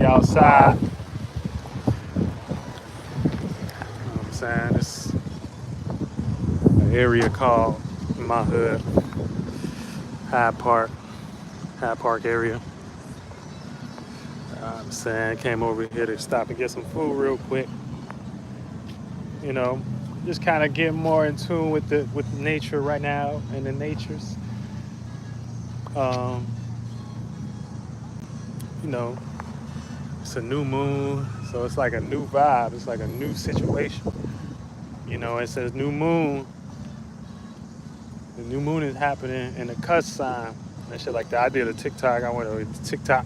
Outside, you know what I'm saying? It's an area called in my hood, Hyde Park, Hyde Park area. I'm saying came over here to stop and get some food real quick. You know, just kind of get more in tune with nature right now and the natures. Um, you know, it's a new moon, so it's like a new vibe. It's like a new situation. You know, it says new moon. The new moon is happening in the cuss sign and shit like that. I did a TikTok. I went over to TikTok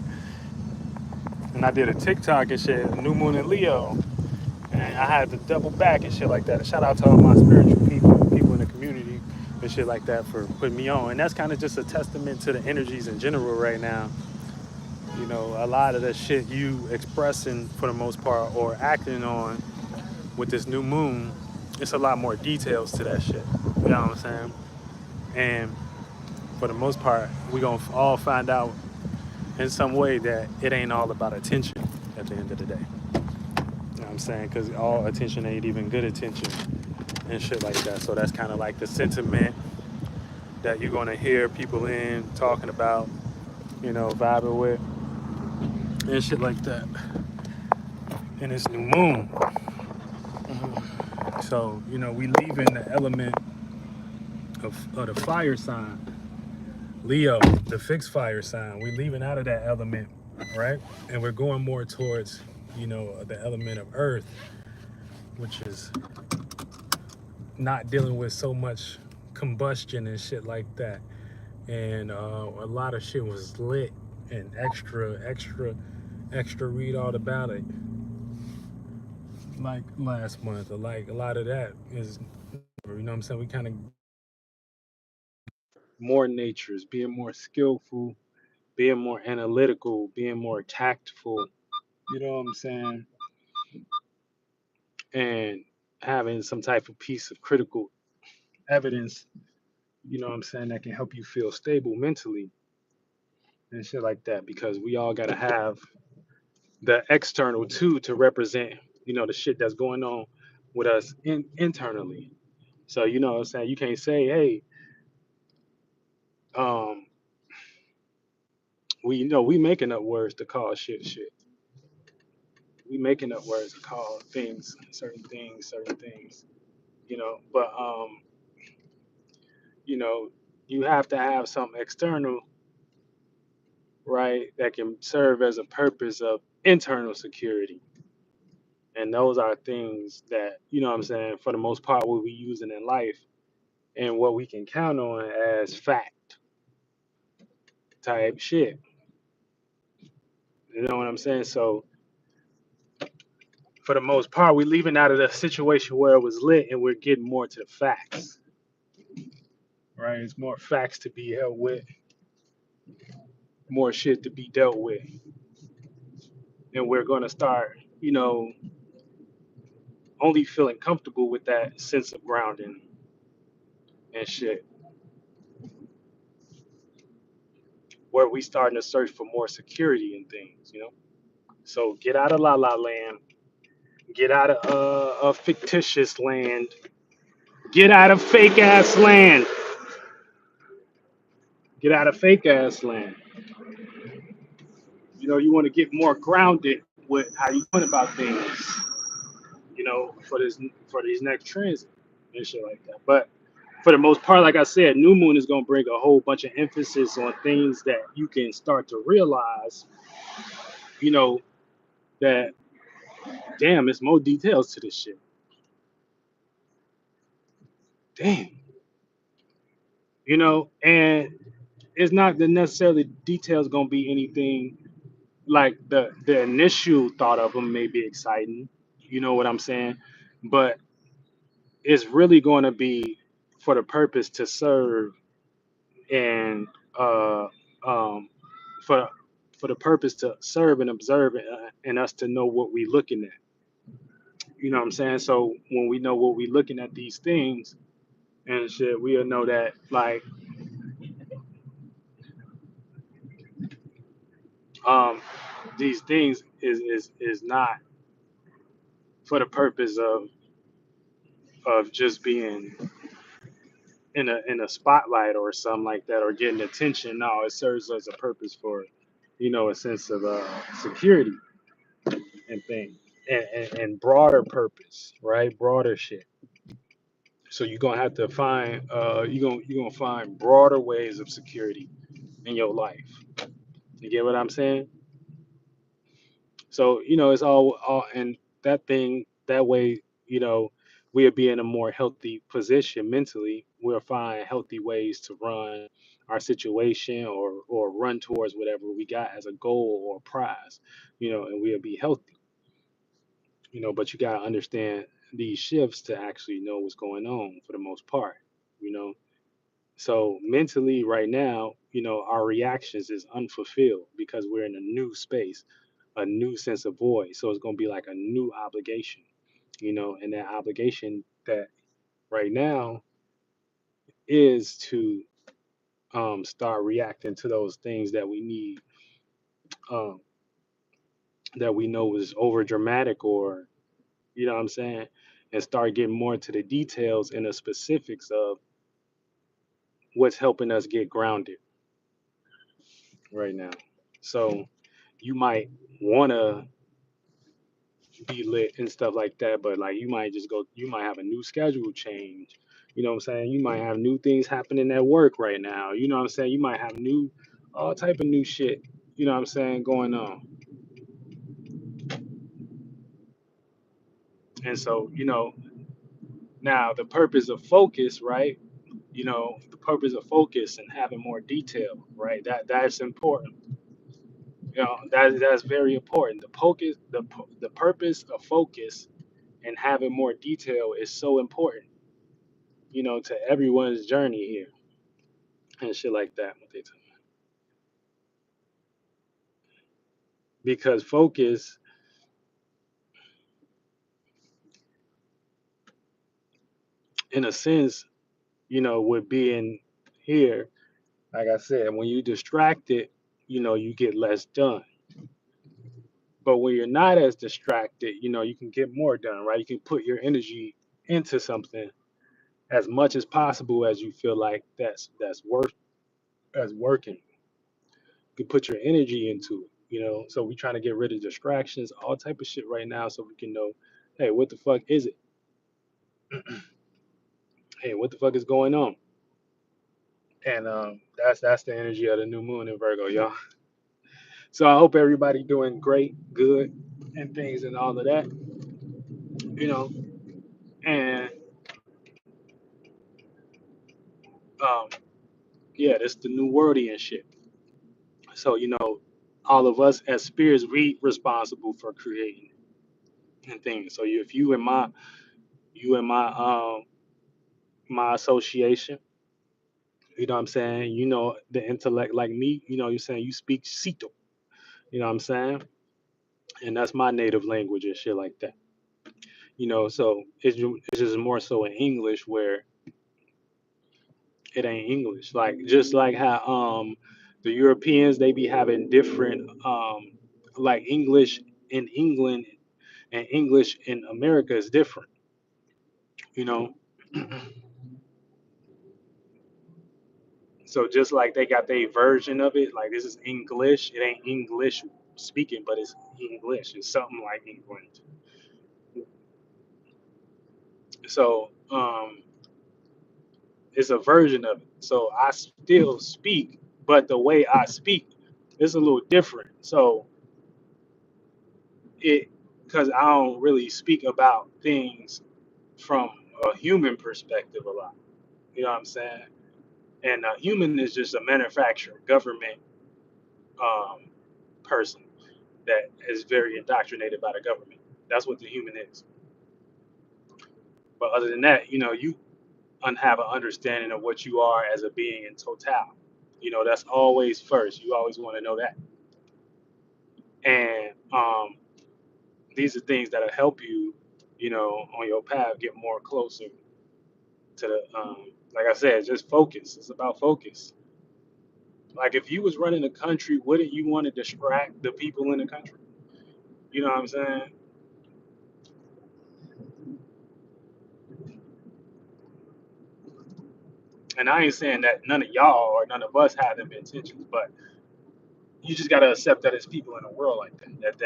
and I did a TikTok and shit. New moon in Leo, and I had to double back and shit like that. And shout out to all my spiritual people in the community and shit like that for putting me on. And that's kind of just a testament to the energies in general right now. You know, a lot of the shit you expressing for the most part or acting on with this new moon, it's a lot more details to that shit. You know what I'm saying? And for the most part, we gonna all find out in some way that it ain't all about attention at the end of the day. You know what I'm saying? Because all attention ain't even good attention and shit like that. So that's kind of like the sentiment that you're gonna hear people in talking about, you know, vibing with and shit like that. And it's new moon. So, you know, we leaving the element of the fire sign, Leo, the fixed fire sign. We leaving out of that element, right? And we're going more towards, you know, the element of earth, which is not dealing with so much combustion and shit like that. And a lot of shit was lit and extra read all about it like last month. Or like a lot of that is, you know what I'm saying? We kind of more natures, being more skillful, being more analytical, being more tactful, you know what I'm saying? And having some type of piece of critical evidence, you know what I'm saying, that can help you feel stable mentally and shit like that because we all got to have the external too to represent, you know, the shit that's going on with us internally. So, you know what I'm saying, you can't say, hey, um, we, you know, we making up words to call shit. We making up words to call certain things, you know. But you know, you have to have something external, right, that can serve as a purpose of internal security. And those are things that, you know what I'm saying, for the most part, what we using in life and what we can count on as fact type shit. You know what I'm saying? So for the most part, we're leaving out of the situation where it was lit and we're getting more to the facts. Right? It's more facts to be held with, more shit to be dealt with. And we're gonna start, you know, only feeling comfortable with that sense of grounding and shit. Where we starting to search for more security in things, you know? So get out of la la land, get out of a fictitious land, get out of fake ass land, get out of fake ass land. You know, you want to get more grounded with how you think about things, you know, for these next transit and shit like that. But for the most part, like I said, new moon is gonna bring a whole bunch of emphasis on things that you can start to realize, you know, that damn, it's more details to this shit. Damn, you know, and it's not the necessarily details gonna be anything like the initial thought of them may be exciting, you know what I'm saying, but it's really going to be for the purpose to serve and um, for for the purpose to serve and observe and us to know what we're looking at. You know what I'm saying? So when we know what we're looking at these things and shit, we'll know that like um, these things is not for the purpose of just being in a spotlight or something like that or getting attention. No, it serves as a purpose for, a sense of security and things and broader purpose, right? Broader shit. So you're gonna have to find you're gonna find broader ways of security in your life. You get what I'm saying? So it's all and that thing that way. We'll be in a more healthy position mentally. We'll find healthy ways to run our situation or run towards whatever we got as a goal or prize. And we'll be healthy. But you gotta understand these shifts to actually know what's going on for the most part. You know, so mentally right now, our reactions is unfulfilled because we're in a new space, a new sense of void. So it's gonna be like a new obligation, and that obligation that right now is to start reacting to those things that we need, um, that we know is over dramatic or you know what I'm saying, and start getting more into the details and the specifics of what's helping us get grounded right now. So you might want to be lit and stuff like that, but like you might have a new schedule change. You know what I'm saying? You might have new things happening at work right now. You know what I'm saying? You might have all type of new shit, you know what I'm saying, going on. And so, now the purpose of focus, right? The purpose of focus and having more detail, right? That's important. That's very important. The purpose of focus and having more detail is so important, to everyone's journey here and shit like that. What they tell me. Because focus, in a sense, with being here, like I said, when you distracted, you get less done. But when you're not as distracted, you can get more done, right? You can put your energy into something as much as possible as you feel like that's working. You can put your energy into it, So we're trying to get rid of distractions, all type of shit right now, so we can know, hey, what the fuck is it? Hey, what the fuck is going on? And that's the energy of the new moon in Virgo, y'all. So I hope everybody doing great, good, and things and all of that, you know. And um, yeah, that's the new worldy and shit. So all of us as spirits, we responsible for creating and things. So if you and my my association, you know what I'm saying, the intellect like me, you're saying you speak Ceito, you know what I'm saying, and that's my native language and shit like that. So it's just more so in English where it ain't English. Like just like how the Europeans they be having different like English in England and English in America is different, you know. So just like they got their version of it, like this is English, it ain't English speaking, but it's English. It's something like England. So it's a version of it. So I still speak, but the way I speak is a little different. So it because I don't really speak about things from a human perspective a lot. You know what I'm saying? And a human is just a manufacturer, government um, person that is very indoctrinated by the government. That's what the human is. But other than that, you have an understanding of what you are as a being in total. That's always first. You always want to know that. And these are things that'll help you, on your path, get more closer to the like I said, just focus. It's about focus. Like if you was running a country, wouldn't you want to distract the people in the country? You know what I'm saying? And I ain't saying that none of y'all or none of us have them intentions, but you just gotta accept that it's people in the world like that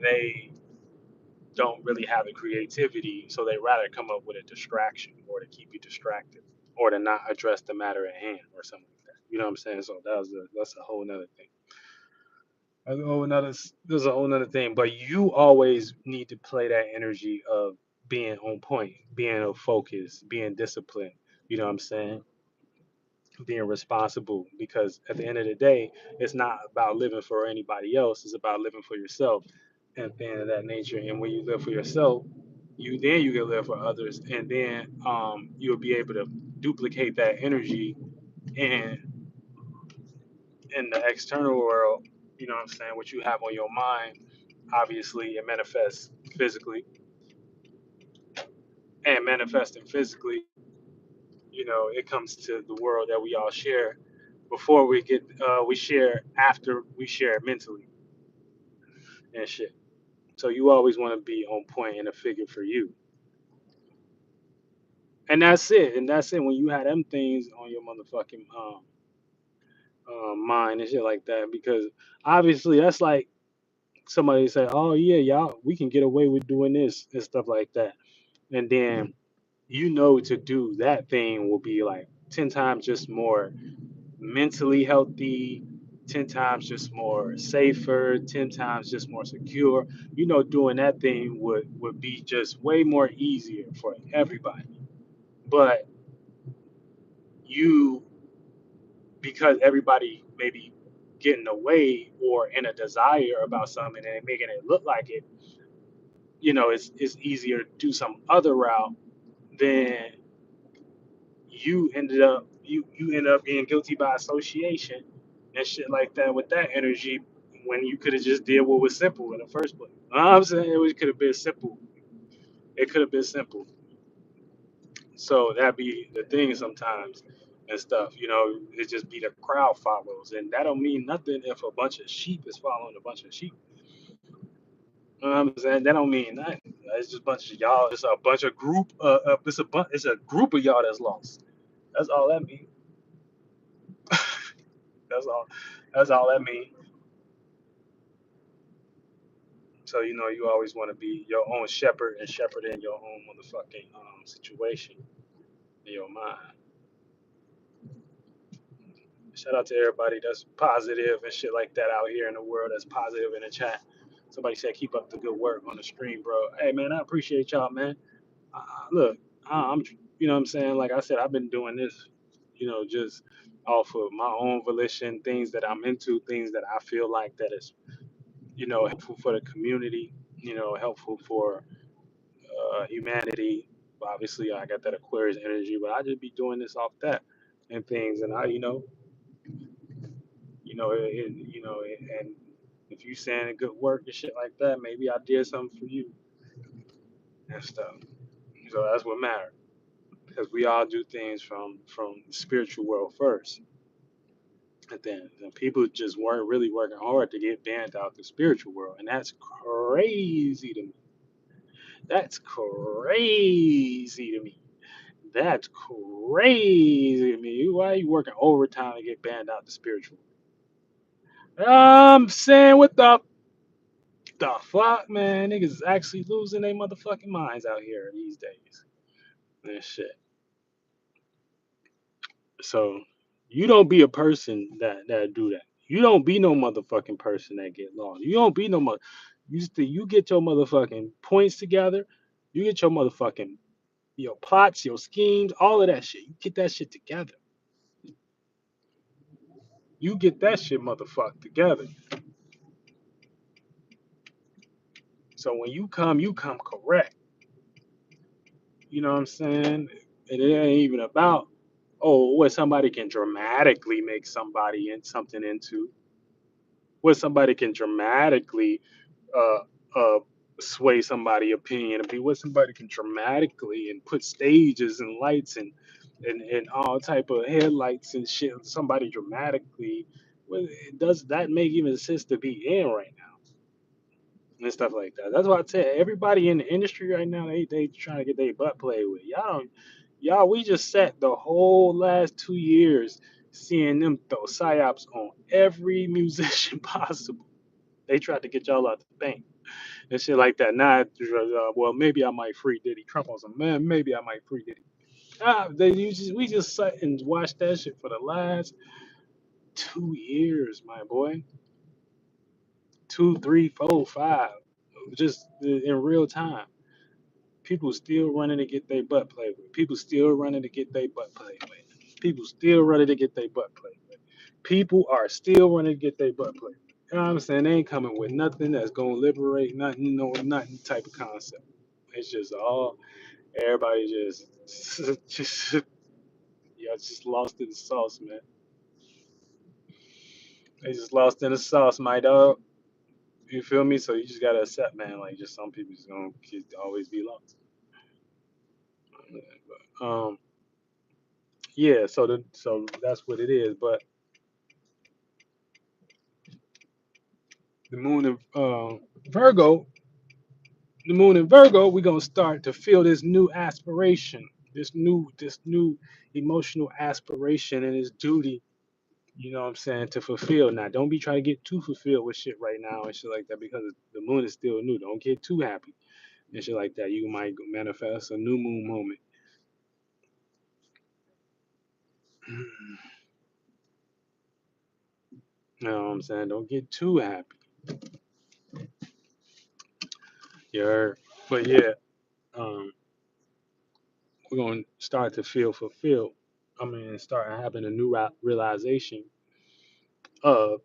they don't really have the creativity, so they rather come up with a distraction or to keep you distracted or to not address the matter at hand or something like that. You know what I'm saying? So that's a whole nother thing. There's a whole nother thing. But you always need to play that energy of being on point, being a focus, being disciplined. You know what I'm saying? Being responsible, because at the end of the day, it's not about living for anybody else, it's about living for yourself and things of that nature. And when you live for yourself, you can live for others, and then you'll be able to duplicate that energy in in the external world. You know what I'm saying? What you have on your mind, obviously it manifests physically, and manifesting physically, it comes to the world that we all share. Before we share after we share mentally and shit. So you always want to be on point and a figure for you. And that's it. And that's it. When you have them things on your motherfucking mind and shit like that, because obviously that's like somebody say, "Oh yeah, y'all, we can get away with doing this and stuff like that," and then to do that thing will be like 10 times just more mentally healthy, 10 times just more safer, 10 times just more secure. Doing that thing would be just way more easier for everybody. But you, because everybody maybe getting away or in a desire about something and making it look like it, it's easier to do some other route than you end up being guilty by association and shit like that with that energy, when you could have just did what was simple in the first place. You know what I'm saying? Could have been simple. It could have been simple. So that be the thing sometimes and stuff. It just be the crowd follows, and that don't mean nothing if a bunch of sheep is following a bunch of sheep. You know what I'm saying? That don't mean nothing. It's just a bunch of y'all. It's a bunch of group. It's a group of y'all that's lost. That's all that means. That's all. That's all that means. So you always want to be your own shepherd and shepherd in your own motherfucking situation in your mind. Shout out to everybody that's positive and shit like that out here in the world that's positive in the chat. Somebody said keep up the good work on the stream, bro. Hey man, I appreciate y'all, man. Look, I'm you know what I'm saying. Like I said, I've been doing this, just off of my own volition, things that I'm into, things that I feel like that is helpful for the community, helpful for humanity. Obviously, I got that Aquarius energy, but I just be doing this off that and things, and and if you saying good work and shit like that, maybe I did something for you and stuff. So that's what matters, because we all do things from the spiritual world first, and then people just weren't really working hard to get banned out the spiritual world, and that's crazy to me. That's crazy to me. That's crazy to me. Why are you working overtime to get banned out the spiritual? I'm saying, what the fuck, man? Niggas is actually losing their motherfucking minds out here these days. And shit. So you don't be a person that do that. You don't be no motherfucking person that get lost. You don't be no mother. You get your motherfucking points together. You get your motherfucking your plots, your schemes, all of that shit. You get that shit together. You get that shit motherfucked together. So when you come correct. You know what I'm saying? And it ain't even about what somebody can dramatically make somebody in something into, what somebody can dramatically uh uh sway somebody opinion to be, what somebody can dramatically and put stages and lights and and all type of headlights and shit. Somebody dramatically. Well, does that make even sense to be in right now and stuff like that? That's why I tell you, everybody in the industry right now, they trying to get their butt played with. Y'all don't, y'all. We just sat the whole last 2 years seeing them throw psyops on every musician possible. They tried to get y'all out the bank and shit like that. Now, well, maybe I might free Diddy. Trump on some man. Maybe I might free Diddy. We just sat and watched that shit for the last 2 years, my boy. Two, three, four, five, just in real time. People still running to get their butt played with. People still running to get their butt played with. People still running to get their butt played with. People are still running to get their butt played with. You know what I'm saying? They ain't coming with nothing that's gonna liberate nothing, no, nothing type of concept. It's just all everybody just yeah, just lost in the sauce, man. They just lost in the sauce, my dog. You feel me? So you just gotta accept, man. Like, just some people just gonna always be lost. Um, yeah. So that's what it is. But the moon in Virgo, the moon in Virgo, we're gonna start to feel this new aspiration, this new emotional aspiration and this duty. You know what I'm saying, to fulfill. Now, don't be trying to get too fulfilled with shit right now and shit like that because the moon is still new. Don't get too happy and shit like that. You might manifest a new moon moment. You know what I'm saying? Don't get too happy. You heard? But yeah, um, we're gonna start to feel fulfilled. I mean, start having a new realization of,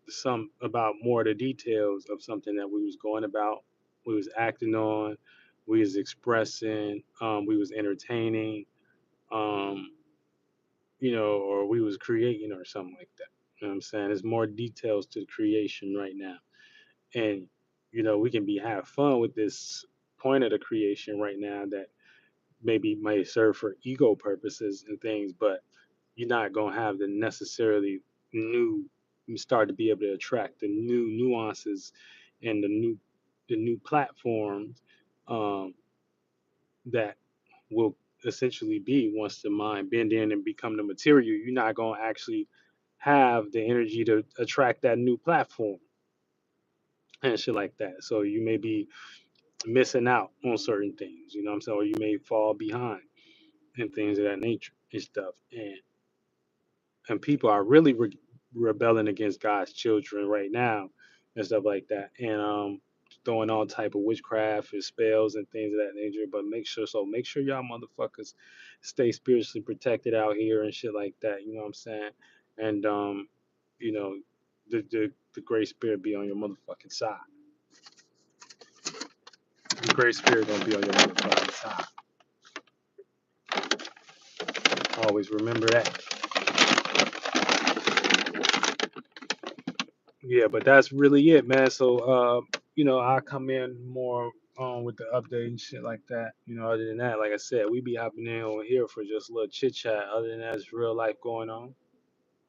some about more of the details of something that we was going about, we was acting on, we was expressing, we was entertaining, um, or we was creating or something like that. You know what I'm saying? There's more details to the creation right now. And, we can have fun with this point of the creation right now that maybe might serve for ego purposes and things, but you're not gonna have the necessarily new. You start to be able to attract the new nuances and the new platforms, um, that will essentially be, once the mind bend in and become the material. You're not gonna actually have the energy to attract that new platform and shit like that. So you may be missing out on certain things, you know what I'm saying, or you may fall behind and things of that nature and stuff. And people are really rebelling against God's children right now and stuff like that, and throwing all type of witchcraft and spells and things of that nature. But make sure y'all motherfuckers stay spiritually protected out here and shit like that. You know what I'm saying? And you know, the great spirit be on your motherfucking side. The great spirit gonna be on your motherfucking side. Always remember that. Yeah, but that's really it, man. So, I come in more with the update and shit like that. Other than that, like I said, we be hopping in over here for just a little chit chat. Other than that, it's real life going on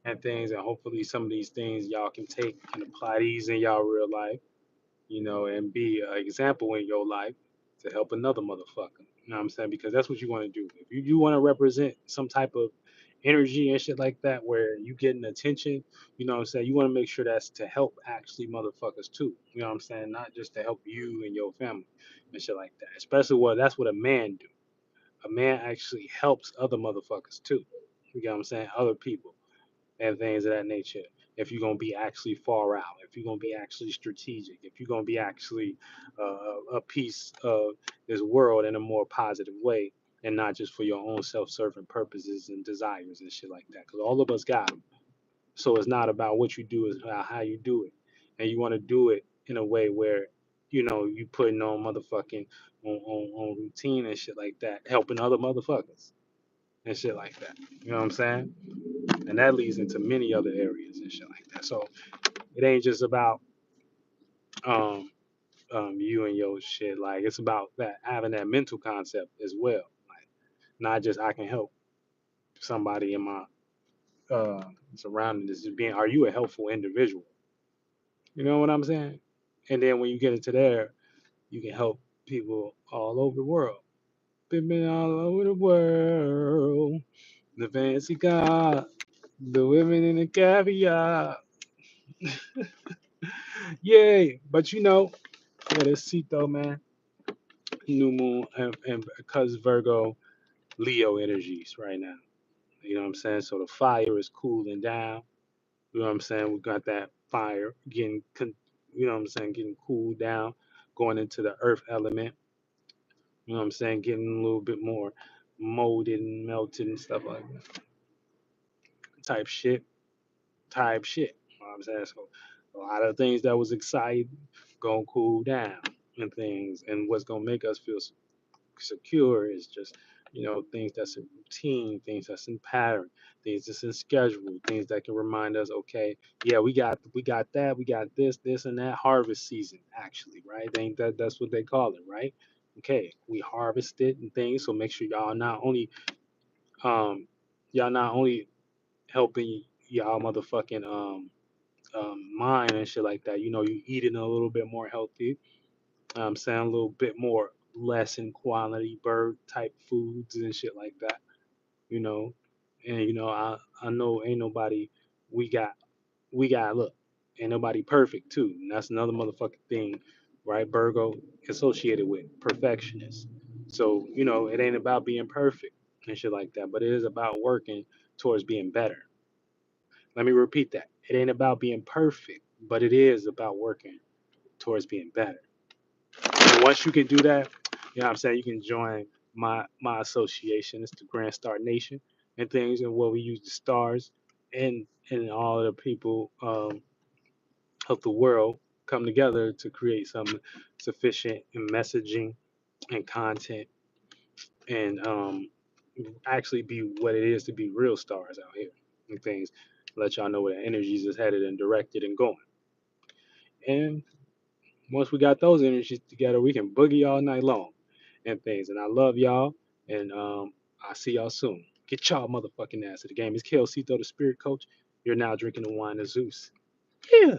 and things, and hopefully some of these things y'all can take and apply these in y'all real life, and be an example in your life to help another motherfucker. You know what I'm saying? Because that's what you want to do. If you want to represent some type of energy and shit like that where you getting attention, you know what I'm saying? You want to make sure that's to help actually motherfuckers too. You know what I'm saying? Not just to help you and your family and shit like that. Especially that's what a man do. A man actually helps other motherfuckers too. You know what I'm saying? Other people and things of that nature. If you're gonna be actually far out, if you're gonna be actually strategic, if you're gonna be actually a piece of this world in a more positive way, and not just for your own self-serving purposes and desires and shit like that. Because all of us got them. So it's not about what you do; it's about how you do it, and you want to do it in a way where you putting on motherfucking on routine and shit like that, helping other motherfuckers and shit like that. You know what I'm saying? And that leads into many other areas and shit like that. So it ain't just about um you and your shit. Like, it's about that having that mental concept as well. Like, not just I can help somebody in my surrounding. This is being, are you a helpful individual? You know what I'm saying? And then when you get into there, you can help people all over the world. Been all over the world. The fancy car, the women in the caviar. Yay! But Calez Ceito, man, new moon and because Virgo, Leo energies right now. You know what I'm saying? So the fire is cooling down. You know what I'm saying? We got that fire getting, you know what I'm saying, getting cooled down, going into the earth element. You know what I'm saying? Getting a little bit more molded and melted and stuff like that. Type shit. Type shit. You know what I'm saying? So a lot of things that was exciting gonna cool down and things. And what's gonna make us feel secure is just things that's in routine, things that's in pattern, things that's in schedule, things that can remind us, okay, yeah, we got that, we got this and that harvest season actually, right? Ain't that's what they call it, right? Okay, we harvested and things, so make sure um y'all not only helping y'all motherfucking mind and shit like that. You eating a little bit more healthy. I'm saying a little bit more less in quality bird type foods and shit like that. You know, and I know ain't nobody. We got look, ain't nobody perfect too. And that's another motherfucking thing, right? Virgo associated with perfectionist. So it ain't about being perfect and shit like that, but it is about working towards being better. Let me repeat that. It ain't about being perfect, but it is about working towards being better. And once you can do that, you know what I'm saying, you can join my association. It's the Grand Star Nation and things, and where we use the stars and all the people of the world come together to create some sufficient messaging and content and actually be what it is to be real stars out here and things. Let y'all know where the energies is headed and directed and going. And once we got those energies together, we can boogie all night long and things. And I love y'all. And I'll see y'all soon. Get y'all motherfucking ass to the game. It's Calez Ceito, the spirit coach. You're now drinking the wine of Zeus. Yeah.